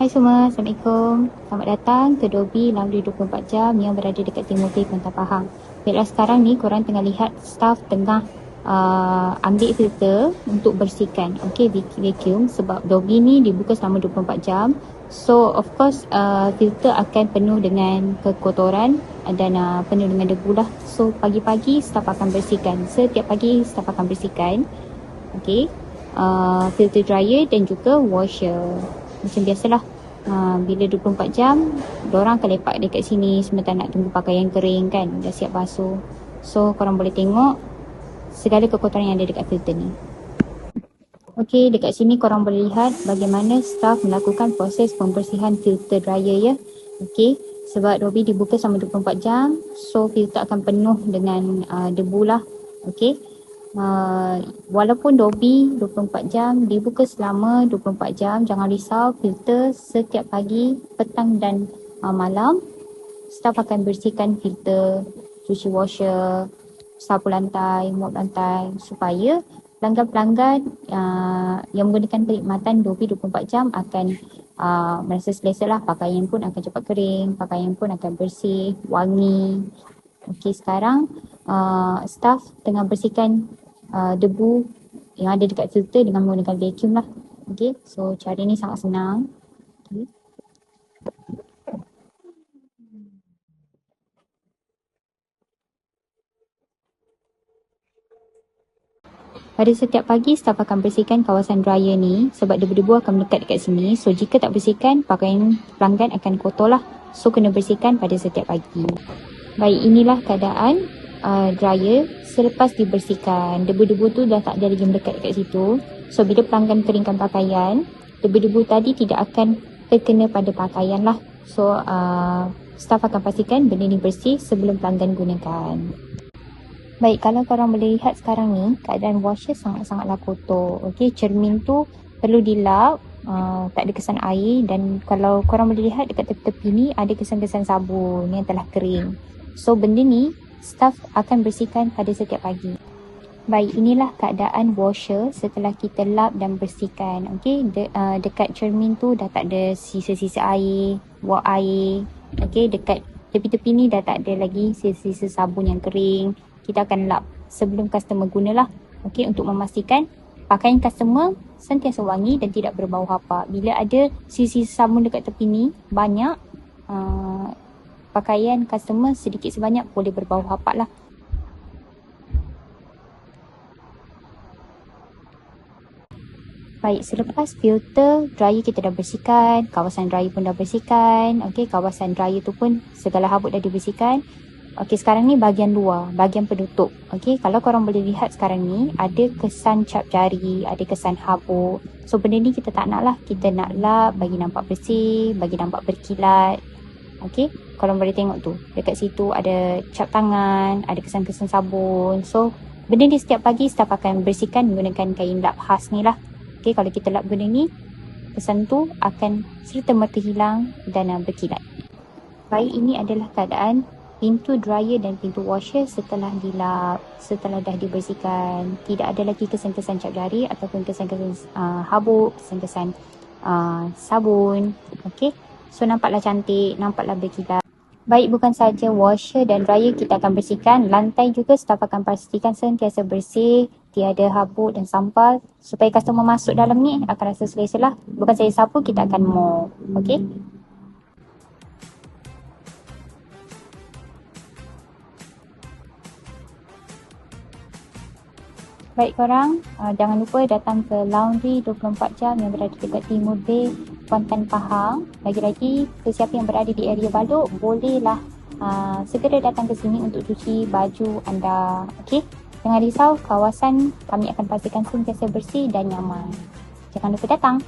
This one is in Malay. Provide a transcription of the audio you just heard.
Hai semua, Assalamualaikum. Selamat datang ke Dobi Laundry 24 Jam yang berada dekat Timur Bay, Kuantan Pahang. Baiklah, sekarang ni korang tengah lihat staff tengah ambil filter untuk bersihkan. Okey, vacuum sebab Dobi ni dibuka selama 24 jam. So, of course, filter akan penuh dengan kekotoran dan penuh dengan debu lah. So, pagi-pagi staff akan bersihkan. Setiap pagi staff akan bersihkan. Okey, filter dryer dan juga washer. Macam biasalah, bila 24 jam diorang akan lepak dekat sini sementara nak tunggu pakaian kering kan, dah siap basuh. So korang boleh tengok segala kekotoran yang ada dekat filter ni. Okey, dekat sini korang boleh lihat bagaimana staff melakukan proses pembersihan filter dryer ya. Okey, sebab Dobi dibuka selama 24 jam, so filter akan penuh dengan debu lah. Okey, walaupun Dobi 24 jam dibuka selama 24 jam, jangan risau, filter setiap pagi, petang dan malam staff akan bersihkan filter, cuci washer, sapu lantai, mop lantai supaya pelanggan-pelanggan yang menggunakan perkhidmatan Dobi 24 jam akan merasa selesa lah. Pakaian pun akan cepat kering, pakaian pun akan bersih, wangi. Okey, sekarang staff tengah bersihkan debu yang ada dekat filter dengan menggunakan vacuum lah. Okey, so cara ni sangat senang. Okay. Pada setiap pagi, staff akan bersihkan kawasan dryer ni sebab debu-debu akan melekat dekat sini. So, jika tak bersihkan, pakaian pelanggan akan kotor lah. So, kena bersihkan pada setiap pagi. Baik, inilah keadaan dryer selepas dibersihkan. Debu-debu tu dah tak ada lagi melekat dekat situ. So, bila pelanggan keringkan pakaian, debu-debu tadi tidak akan terkena pada pakaian lah. So, staff akan pastikan benda ni bersih sebelum pelanggan gunakan. Baik, kalau korang boleh lihat sekarang ni, keadaan washer sangat-sangatlah kotor. Okey, cermin tu perlu dilap, tak ada kesan air, dan kalau korang boleh lihat dekat tepi-tepi ni ada kesan-kesan sabun yang telah kering. So, benda ni staff akan bersihkan pada setiap pagi. Baik, inilah keadaan washer setelah kita lap dan bersihkan. Okey, dekat cermin tu dah tak ada sisa-sisa air, wak air. Okey, dekat tepi-tepi ni dah tak ada lagi sisa-sisa sabun yang kering. Kita akan lap sebelum customer gunalah. Okey, untuk memastikan pakaian customer sentiasa wangi dan tidak berbau hapak. Bila ada sisa-sisa sabun dekat tepi ni banyak, pakaian customer sedikit sebanyak boleh berbau hapak lah. Baik, selepas filter dryer kita dah bersihkan, kawasan dryer pun dah bersihkan. Okey, kawasan dryer tu pun segala habuk dah dibersihkan. Okey, sekarang ni bahagian luar, bahagian penutup. Okey, kalau korang boleh lihat sekarang ni ada kesan cap jari, ada kesan habuk. So benda ni kita tak nak lah, kita nak lap bagi nampak bersih, bagi nampak berkilat. Okey, korang boleh tengok tu, dekat situ ada cap tangan, ada kesan-kesan sabun. So benda ni setiap pagi staff akan bersihkan menggunakan kain lap khas ni lah. Okey, kalau kita lap benda ni, kesan tu akan serta-merta hilang dan berkilat. Baik, ini adalah keadaan pintu dryer dan pintu washer setelah dilap, setelah dah dibersihkan. Tidak ada lagi kesan-kesan cap jari ataupun kesan-kesan habuk, kesan-kesan sabun. Okey, so nampaklah cantik, nampaklah berkilat. Baik, bukan saja washer dan dryer kita akan bersihkan, lantai juga staff akan pastikan sentiasa bersih, tiada habuk dan sampah supaya customer masuk dalam ni akan rasa selesa lah. Bukan saja sapu, kita akan mop. Okey. Baik korang, jangan lupa datang ke Laundry 24 Jam yang berada dekat Timur Bay, Kuantan Pahang. Lagi-lagi, sesiapa yang berada di area Balok, bolehlah segera datang ke sini untuk cuci baju anda. Okey, jangan risau, kawasan kami akan pastikan sentiasa bersih dan nyaman. Jangan lupa datang.